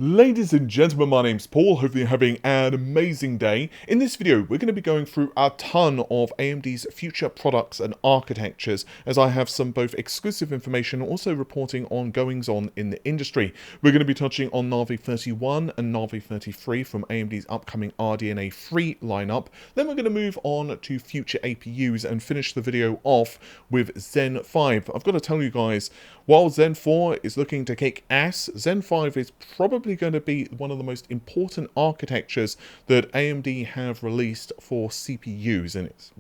Ladies and gentlemen, my name's Paul. Hopefully you're having an amazing day. In this video, we're going to be going through a ton of AMD's future products and architectures, as I have some both exclusive information and also reporting on goings-on in the industry. We're going to be touching on Navi 31 and Navi 33 from AMD's upcoming RDNA 3 lineup. Then we're going to move on to future APUs and finish the video off with Zen 5. I've got to tell you guys, while Zen 4 is looking to kick ass, Zen 5 is probably going to be one of the most important architectures that AMD have released for CPUs, and it's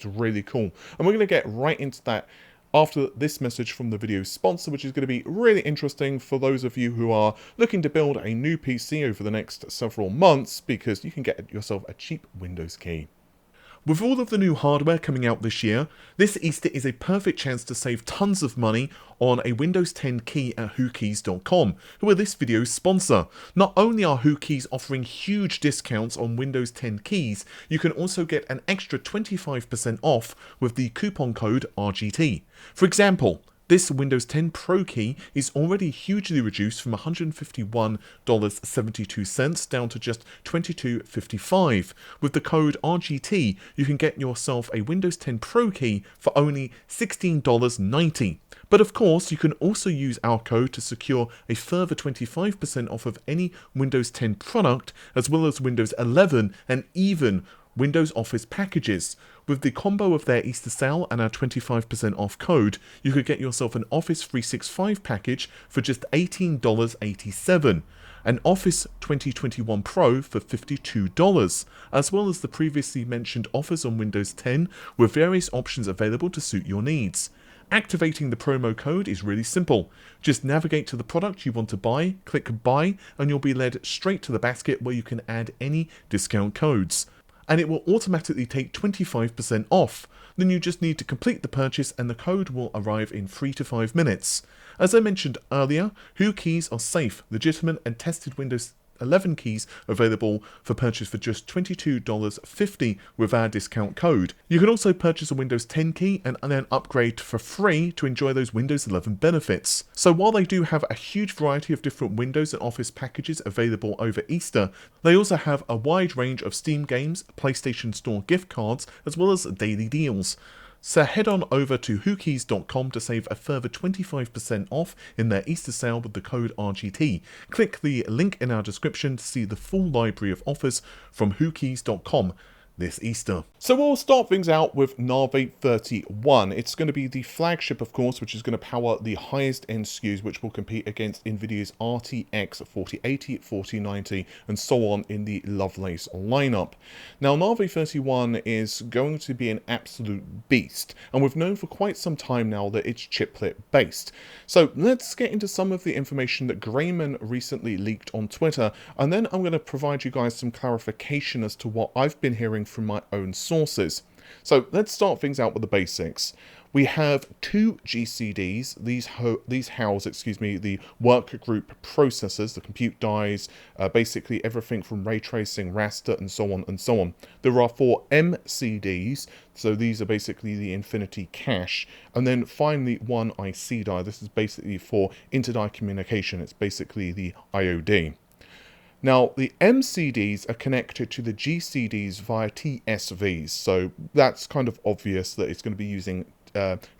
really cool. And we're going to get right into that after this message from the video sponsor, which is going to be really interesting for those of you who are looking to build a new PC over the next several months, because you can get yourself a cheap Windows key. With all of the new hardware coming out this year, this Easter is a perfect chance to save tons of money on a Windows 10 key at whokeys.com, who are this video's sponsor. Not only are Whokeys offering huge discounts on Windows 10 keys, you can also get an extra 25% off with the coupon code RGT. For example, this Windows 10 Pro key is already hugely reduced from $151.72 down to just $22.55. With the code RGT, you can get yourself a Windows 10 Pro key for only $16.90. But of course, you can also use our code to secure a further 25% off of any Windows 10 product, as well as Windows 11 and even Windows Office packages. With the combo of their Easter sale and our 25% off code, you could get yourself an Office 365 package for just $18.87, an Office 2021 Pro for $52, as well as the previously mentioned offers on Windows 10 with various options available to suit your needs. Activating the promo code is really simple. Just navigate to the product you want to buy, click buy, and you'll be led straight to the basket where you can add any discount codes, and it will automatically take 25% off. Then you just need to complete the purchase and the code will arrive in 3 to 5 minutes. As I mentioned earlier, Whokeys are safe, legitimate and tested Windows 11 keys available for purchase for just $22.50 with our discount code. You can also purchase a Windows 10 key and then upgrade for free to enjoy those Windows 11 benefits. So while they do have a huge variety of different Windows and Office packages available over Easter, they also have a wide range of Steam games, PlayStation Store gift cards, as well as daily deals. So head on over to whokeys.com to save a further 25% off in their Easter sale with the code RGT. Click the link in our description to see the full library of offers from whokeys.com this Easter. So we'll start things out with Navi 31. It's going to be the flagship, of course, which is going to power the highest end SKUs, which will compete against Nvidia's RTX 4080, 4090, and so on in the Lovelace lineup. Now, Navi 31 is going to be an absolute beast, and we've known for quite some time now that it's chiplet based. So let's get into some of the information that Grayman recently leaked on Twitter, and then I'm going to provide you guys some clarification as to what I've been hearing from my own sources. So let's start things out with the basics. We have two GCDs. These house, the work group processors, the compute dies, basically everything from ray tracing, raster, and so on and so on. There are 4 MCDs, so these are basically the Infinity Cache, and then finally one IC die. This is basically for inter-die communication. It's basically the IOD. Now, the MCDs are connected to the GCDs via TSVs, so that's kind of obvious that it's going to be using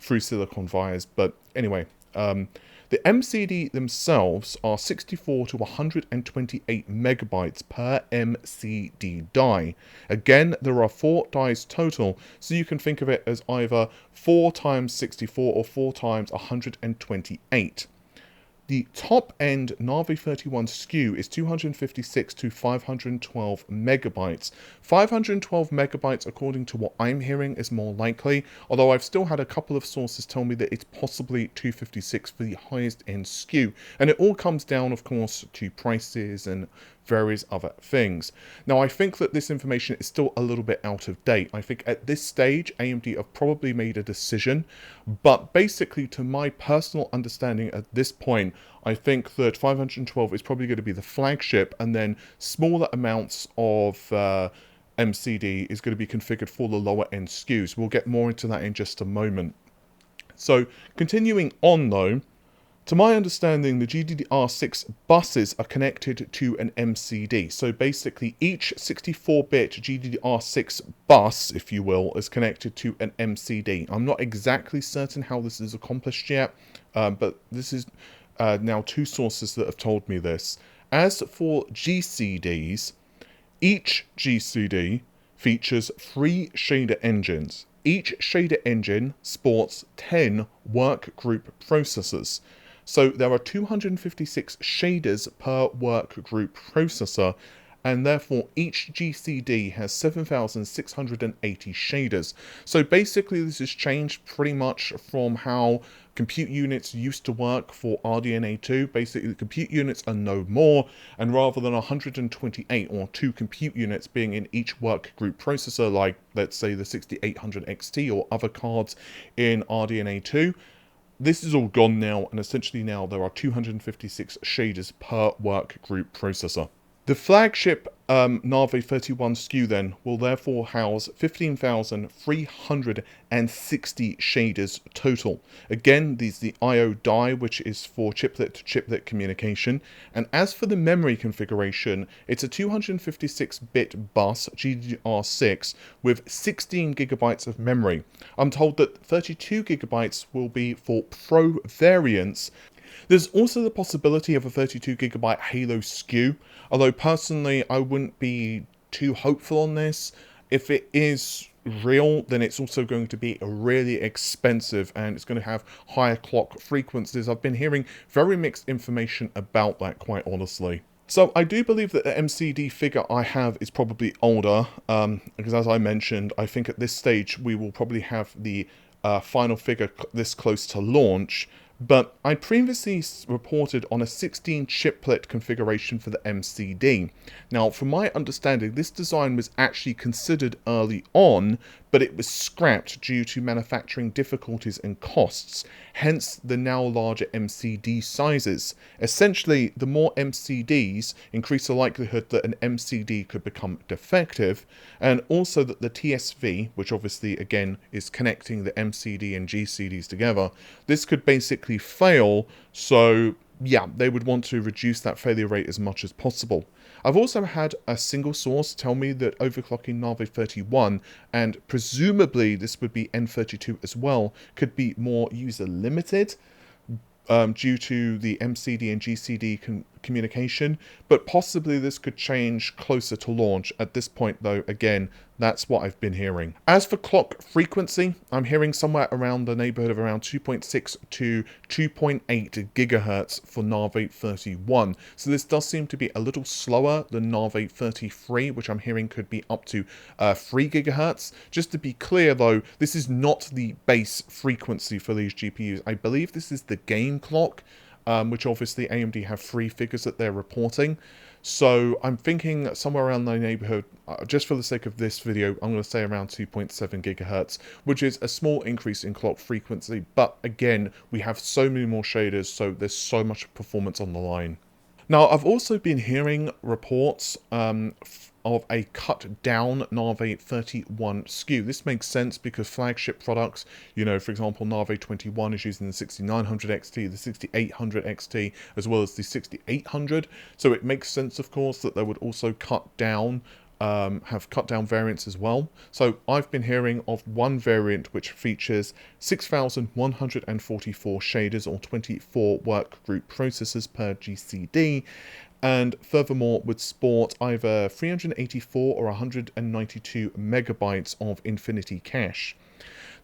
through silicon vias, but anyway, the MCD themselves are 64 to 128 megabytes per MCD die. Again, there are 4 dies total, so you can think of it as either 4 times 64 or 4 times 128. The top-end Navi 31 SKU is 256 to 512 megabytes. 512 megabytes, according to what I'm hearing, is more likely, although I've still had a couple of sources tell me that it's possibly 256 for the highest-end SKU. And it all comes down, of course, to prices and various other things. Now, I think that this information is still a little bit out of date. I think at this stage, AMD have probably made a decision, but basically, to my personal understanding at this point, I think that 512 is probably going to be the flagship, and then smaller amounts of MCD is going to be configured for the lower end SKUs. We'll get more into that in just a moment. So, continuing on though, To my understanding, the GDDR6 buses are connected to an MCD. So basically, each 64-bit GDDR6 bus, if you will, is connected to an MCD. I'm not exactly certain how this is accomplished yet, but this is now two sources that have told me this. As for GCDs, each GCD features 3 shader engines. Each shader engine sports 10 workgroup processors. So there are 256 shaders per workgroup processor, and therefore each GCD has 7,680 shaders. So basically this has changed pretty much from how compute units used to work for RDNA 2. Basically the compute units are no more, and rather than 128 or 2 compute units being in each workgroup processor, like let's say the 6800 XT or other cards in RDNA 2, this is all gone now, and essentially now there are 256 shaders per workgroup processor. The flagship Navi 31 SKU then will therefore house 15,360 shaders total. Again, these are the I/O die, which is for chiplet to chiplet communication. And as for the memory configuration, it's a 256-bit bus GDDR6 with 16 gigabytes of memory. I'm told that 32 gigabytes will be for Pro variants. There's also the possibility of a 32GB Halo SKU, although personally I wouldn't be too hopeful on this. If it is real, then it's also going to be really expensive and it's going to have higher clock frequencies. I've been hearing very mixed information about that, quite honestly. So I do believe that the MCD figure I have is probably older, because as I mentioned, I think at this stage we will probably have the final figure this close to launch. But I previously reported on a 16 chiplet configuration for the MCD. Now, from my understanding, this design was actually considered early on, but it was scrapped due to manufacturing difficulties and costs, hence the now larger MCD sizes. Essentially, the more MCDs increase the likelihood that an MCD could become defective, and also that the TSV, which obviously again is connecting the MCD and GCDs together, this could basically fail, so yeah, they would want to reduce that failure rate as much as possible. I've also had a single source tell me that overclocking Navi 31, and presumably this would be N32 as well, could be more user limited due to the MCD and GCD communication, but possibly this could change closer to launch. At this point though, again, that's what I've been hearing. As for clock frequency, I'm hearing somewhere around the neighborhood of around 2.6 to 2.8 gigahertz for Navi 31. So this does seem to be a little slower than Navi 33, which I'm hearing could be up to 3 gigahertz. Just to be clear though, this is not the base frequency for these GPUs. I believe this is the game clock, which obviously AMD have 3 figures that they're reporting. So I'm thinking somewhere around the neighborhood, just for the sake of this video, I'm going to say around 2.7 gigahertz, which is a small increase in clock frequency. But again, we have so many more shaders, so there's so much performance on the line. Now, I've also been hearing reports of a cut down Navi 31 SKU. This makes sense because flagship products, you know, for example, Navi 21 is using the 6900 XT, the 6800 XT, as well as the 6800. So it makes sense, of course, that they would also cut down, have cut down variants as well. So I've been hearing of one variant which features 6,144 shaders or 24 workgroup processors per GCD, and furthermore would sport either 384 or 192 megabytes of Infinity cache.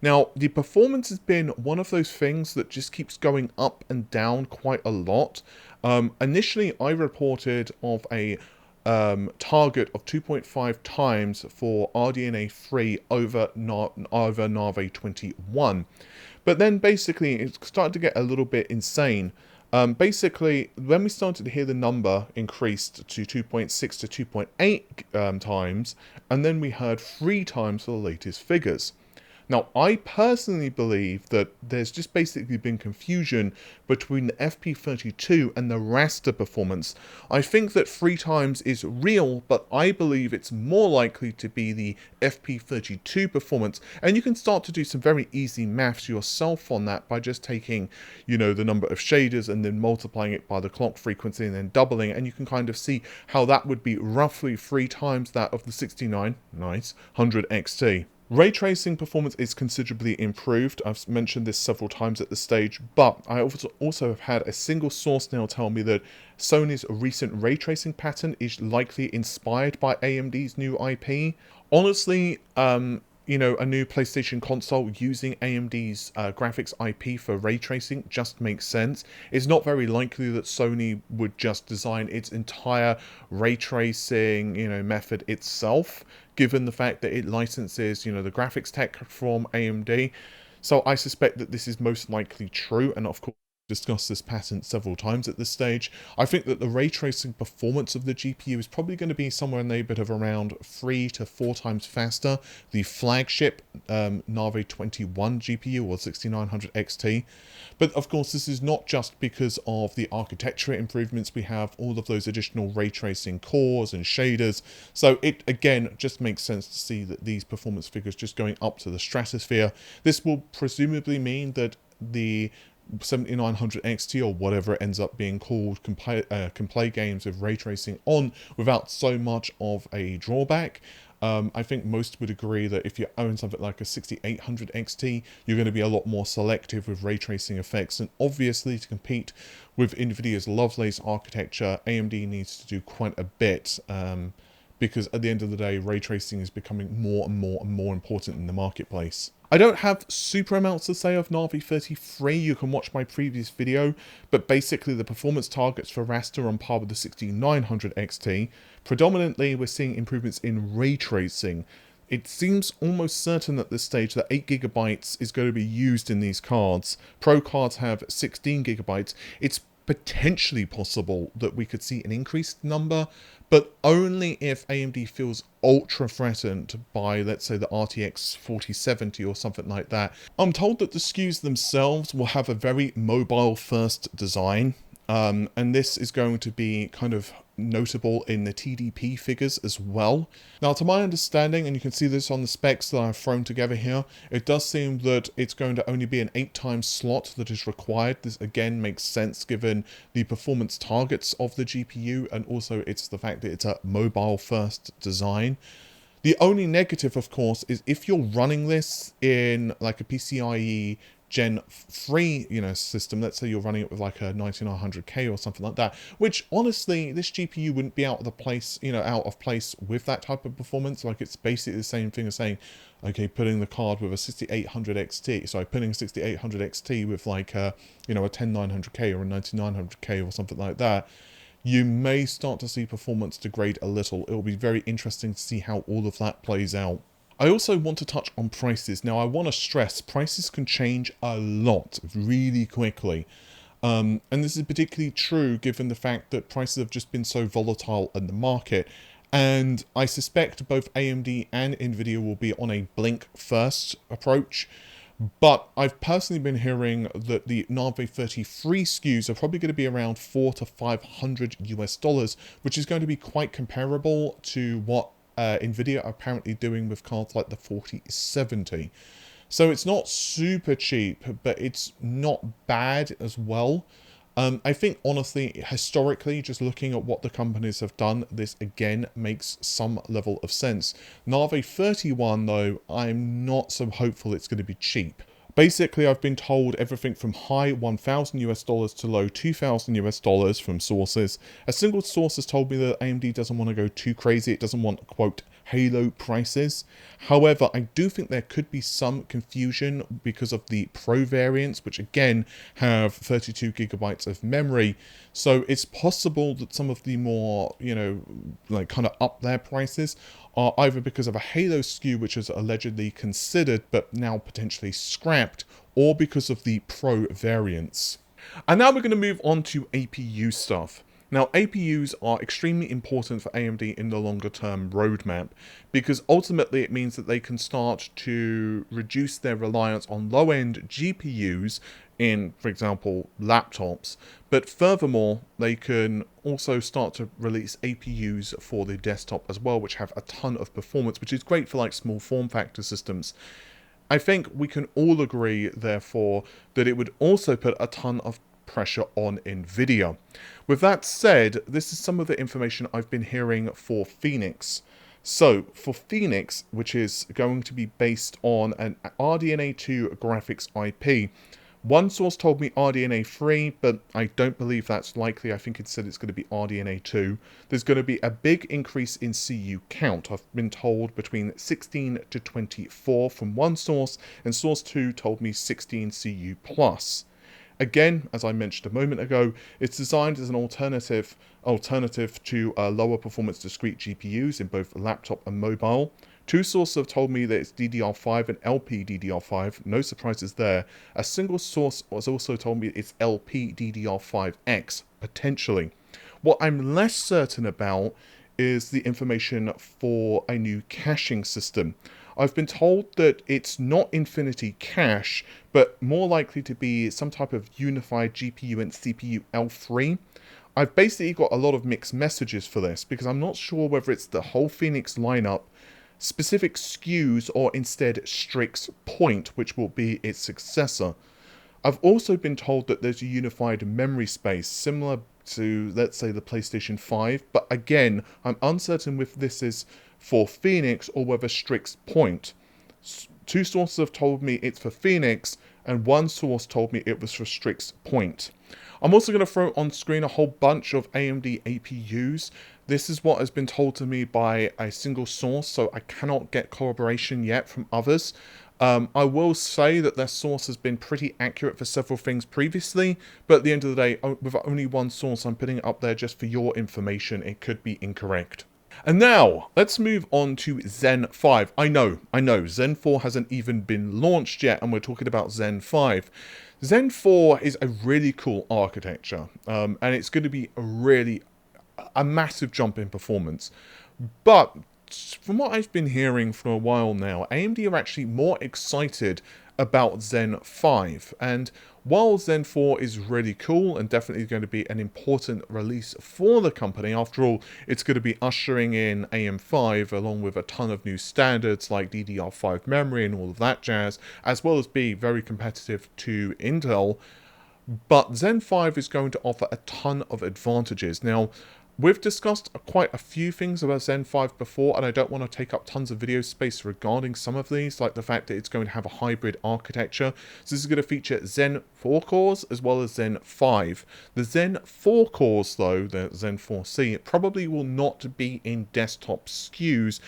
Now, the performance has been one of those things that just keeps going up and down quite a lot. Initially, I reported of a target of 2.5 times for RDNA 3 over Navi 21. But then basically it started to get a little bit insane. Basically, when we started to hear the number increased to 2.6 to 2.8 times, and then we heard 3 times for the latest figures. Now, I personally believe that there's just basically been confusion between the FP32 and the raster performance. I think that 3 times is real, but I believe it's more likely to be the FP32 performance. And you can start to do some very easy maths yourself on that by just taking, you know, the number of shaders and then multiplying it by the clock frequency and then doubling, and you can kind of see how that would be roughly 3 times that of the 6900 XT. Ray tracing performance is considerably improved. I've mentioned this several times at this stage, but I also have had a single source now tell me that Sony's recent ray tracing pattern is likely inspired by AMD's new IP. Honestly, you know, a new PlayStation console using AMD's graphics IP for ray tracing just makes sense. It's not very likely that Sony would just design its entire ray tracing, you know, method itself, given the fact that it licenses, you know, the graphics tech from AMD. So I suspect that this is most likely true, and of course, discussed this pattern several times at this stage. I think that the ray tracing performance of the GPU is probably going to be somewhere in the neighborhood of around 3 to 4 times faster. The flagship Navi 21 GPU or 6900 XT. But of course, this is not just because of the architecture improvements. We have all of those additional ray tracing cores and shaders. So it again just makes sense to see that these performance figures just going up to the stratosphere. This will presumably mean that the 7900 XT or whatever it ends up being called can play games with ray tracing on without so much of a drawback. I think most would agree that if you own something like a 6800 XT, you're going to be a lot more selective with ray tracing effects, and obviously to compete with Nvidia's Lovelace architecture, AMD needs to do quite a bit, because at the end of the day, ray tracing is becoming more and more important in the marketplace. I don't have super amounts to say of Navi 33, you can watch my previous video, but basically the performance targets for raster are on par with the 6900 XT. Predominantly, we're seeing improvements in ray tracing. It seems almost certain at this stage that 8GB is going to be used in these cards. Pro cards have 16GB. It's potentially possible that we could see an increased number, but only if AMD feels ultra threatened by, let's say, the RTX 4070 or something like that. I'm told that the SKUs themselves will have a very mobile first design, and this is going to be kind of notable in the TDP figures as well. Now, to my understanding, and you can see this on the specs that I've thrown together here, it does seem that it's going to only be an 8-time slot that is required. This again makes sense given the performance targets of the GPU, and also it's the fact that it's a mobile first design. The only negative, of course, is if you're running this in like a PCIe Gen 3, you know, system, let's say you're running it with like a 9900K or something like that, which honestly, this GPU wouldn't be out of place with that type of performance. Like, it's basically the same thing as saying, okay, putting the card with a 6800 XT, so putting a 6800 XT with like a, you know, a 10900K or a 9900K or something like that, you may start to see performance degrade a little. It will be very interesting to see how all of that plays out. I also want to touch on prices. Now, I want to stress prices can change a lot really quickly. And this is particularly true given the fact that prices have just been so volatile in the market. And I suspect both AMD and Nvidia will be on a blink first approach. But I've personally been hearing that the Navi 33 SKUs are probably going to be around $400 to $500 US, which is going to be quite comparable to what Nvidia are apparently doing with cards like the 4070. So it's not super cheap, but it's not bad as well. I think, honestly, historically, just looking at what the companies have done, this again makes some level of sense. Navi 31, though, I'm not so hopeful it's going to be cheap. Basically, I've been told everything from high $1,000 to low $2,000 from sources. A single source has told me that AMD doesn't want to go too crazy. It doesn't want, quote, Halo prices. However, I do think there could be some confusion because of the Pro variants, which again have 32GB of memory. So it's possible that some of the more, you know, like kind of up there prices are either because of a Halo SKU, which is allegedly considered but now potentially scrapped, or because of the Pro variants. And now we're going to move on to APU stuff. Now, APUs are extremely important for AMD in the longer term roadmap because ultimately it means that they can start to reduce their reliance on low-end GPUs in, for example, laptops, but furthermore, they can also start to release APUs for the desktop as well, which have a ton of performance, which is great for like small form factor systems. I think we can all agree, therefore, that it would also put a ton of pressure on Nvidia. With that said, this is some of the information I've been hearing for Phoenix. So, for Phoenix, which is going to be based on an RDNA 2 graphics IP, one source told me RDNA 3, but I don't believe that's likely. I think it said it's going to be RDNA 2. There's going to be a big increase in CU count. I've been told between 16 to 24 from one source, and source 2 told me 16 CU plus. Again, as I mentioned a moment ago, it's designed as an alternative to lower performance discrete GPUs in both laptop and mobile. Two sources have told me that it's DDR5 and LP DDR5, no surprises there. A single source has also told me it's LP DDR5X, potentially. What I'm less certain about is the information for a new caching system. I've been told that it's not Infinity Cache, but more likely to be some type of unified GPU and CPU L3. I've basically got a lot of mixed messages for this, because I'm not sure whether it's the whole Phoenix lineup, specific SKUs, or instead Strix Point, which will be its successor. I've also been told that there's a unified memory space, similar to, let's say, the PlayStation 5, but again, I'm uncertain if this is for Phoenix or whether Strix Point. Two sources have told me it's for Phoenix, and one source told me it was for Strix Point. I'm also going to throw on screen a whole bunch of AMD APUs. This is what has been told to me by a single source, so I cannot get corroboration yet from others. I will say that their source has been pretty accurate for several things previously, but at the end of the day, with only one source, I'm putting it up there just for your information. It could be incorrect. And now, let's move on to Zen 5. I know, Zen 4 hasn't even been launched yet, and we're talking about Zen 5. Zen 4 is a really cool architecture, and it's going to be a massive jump in performance. But from what I've been hearing for a while now, AMD are actually more excited about Zen 5, and while Zen 4 is really cool and definitely going to be an important release for the company, after all, it's going to be ushering in AM5 along with a ton of new standards like DDR5 memory and all of that jazz, as well as be very competitive to Intel, but Zen 5 is going to offer a ton of advantages. Now, we've discussed quite a few things about Zen 5 before, and I don't want to take up tons of video space regarding some of these, like the fact that it's going to have a hybrid architecture. So this is going to feature Zen 4 cores as well as Zen 5. The Zen 4 cores, though, the Zen 4C, it probably will not be in desktop SKUs,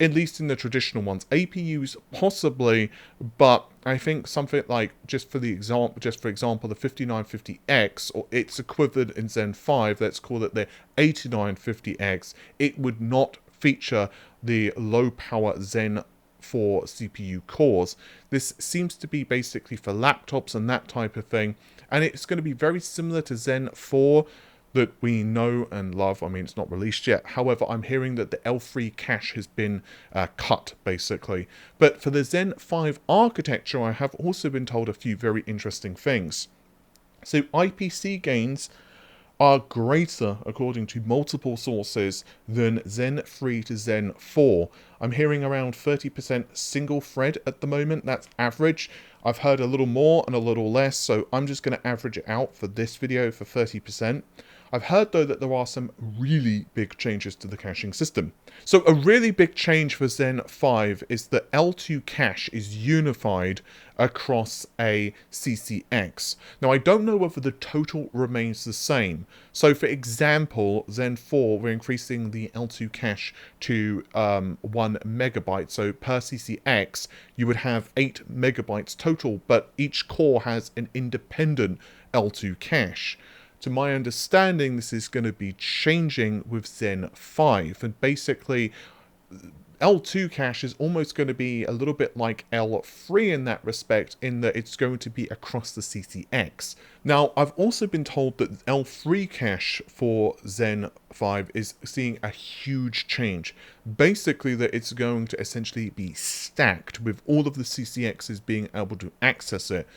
at least in the traditional ones. APUs possibly, but I think something like, just for example, the 5950X, or its equivalent in Zen 5, let's call it the 8950X, it would not feature the low power Zen 4 CPU cores. This seems to be basically for laptops and that type of thing, and it's going to be very similar to Zen 4, that we know and love. I mean, it's not released yet. However, I'm hearing that the L3 cache has been cut, basically. But for the Zen 5 architecture, I have also been told a few very interesting things. So IPC gains are greater, according to multiple sources, than Zen 3 to Zen 4. I'm hearing around 30% single thread at the moment. That's average. I've heard a little more and a little less, so I'm just going to average it out for this video for 30%. I've heard, though, that there are some really big changes to the caching system. So a really big change for Zen 5 is that L2 cache is unified across a CCX. Now, I don't know whether the total remains the same. So, for example, Zen 4, we're increasing the L2 cache to 1 megabyte. So, per CCX, you would have 8 megabytes total, but each core has an independent L2 cache. To my understanding, this is going to be changing with Zen 5, and basically L2 cache is almost going to be a little bit like L3 in that respect, in that it's going to be across the CCX. Now, I've also been told that L3 cache for Zen 5 is seeing a huge change. Basically, that it's going to essentially be stacked with all of the CCXs being able to access it.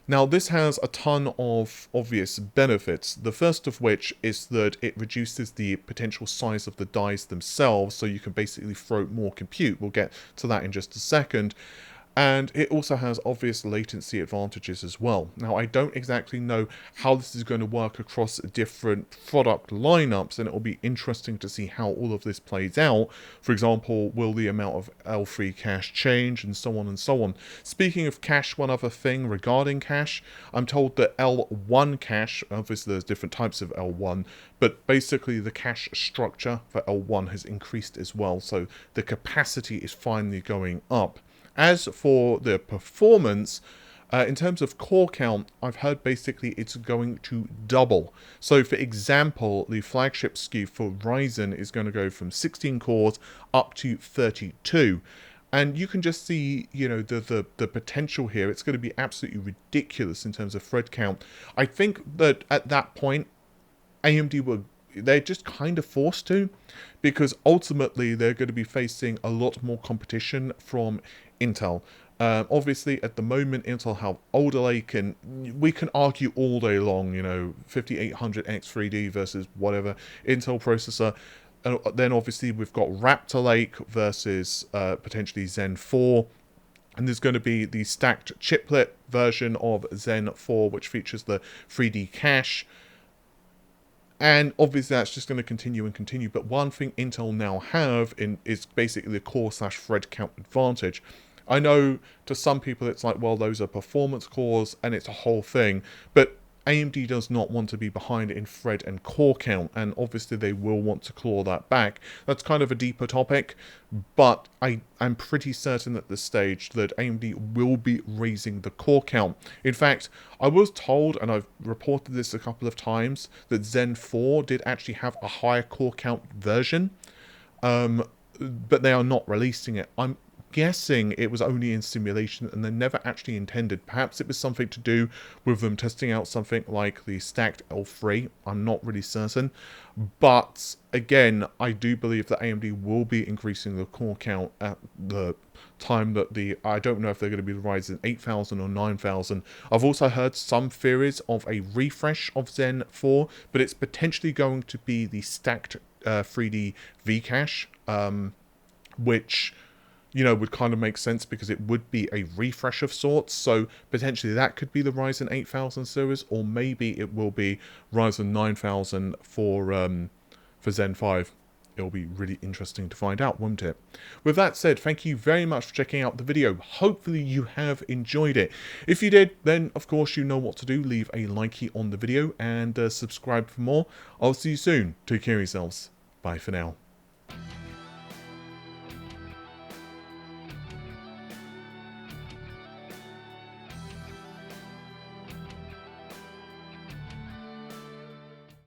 Now, this has a ton of obvious benefits, the first of which is that it reduces the potential size of the dies themselves, so you can basically throw more compute. We'll get to that in just a second. And it also has obvious latency advantages as well. Now, I don't exactly know how this is going to work across different product lineups, and it will be interesting to see how all of this plays out. For example, will the amount of L3 cache change, and so on and so on. Speaking of cache, one other thing regarding cache, I'm told that L1 cache, obviously there's different types of L1, but basically the cache structure for L1 has increased as well, so the capacity is finally going up. As for the performance, in terms of core count, I've heard basically it's going to double. So for example, the flagship SKU for Ryzen is going to go from 16 cores up to 32. And you can just see, you know, the potential here. It's going to be absolutely ridiculous in terms of thread count. I think that at that point, AMD they're just kind of forced to, because ultimately they're going to be facing a lot more competition from Intel. Obviously, at the moment, Intel have Alder Lake, and we can argue all day long, you know, 5800X3D versus whatever Intel processor. And then obviously we've got Raptor Lake versus potentially Zen 4. And there's going to be the stacked chiplet version of Zen 4, which features the 3D cache. And obviously that's just going to continue and continue. But one thing Intel now have is basically the core/thread count advantage. I know to some people it's like, well, those are performance cores and it's a whole thing. But AMD does not want to be behind in thread and core count, and obviously they will want to claw that back. That's kind of a deeper topic, but I'm pretty certain at this stage that AMD will be raising the core count. In fact, I was told, and I've reported this a couple of times, that Zen 4 did actually have a higher core count version, but they are not releasing it. I'm guessing it was only in simulation and they never actually intended. Perhaps it was something to do with them testing out something like the stacked L3. I'm not really certain. But again, I do believe that AMD will be increasing the core count at the time that I don't know if they're going to be the Ryzen 8000 or 9000. I've also heard some theories of a refresh of Zen 4, but it's potentially going to be the stacked 3D V-cache, which, you know, would kind of make sense because it would be a refresh of sorts. So potentially that could be the Ryzen 8000 series, or maybe it will be Ryzen 9000 for Zen 5. It'll be really interesting to find out, won't it? With that said, thank you very much for checking out the video. Hopefully you have enjoyed it. If you did, then of course you know what to do. Leave a likey on the video and subscribe for more. I'll see you soon. Take care of yourselves. Bye for now.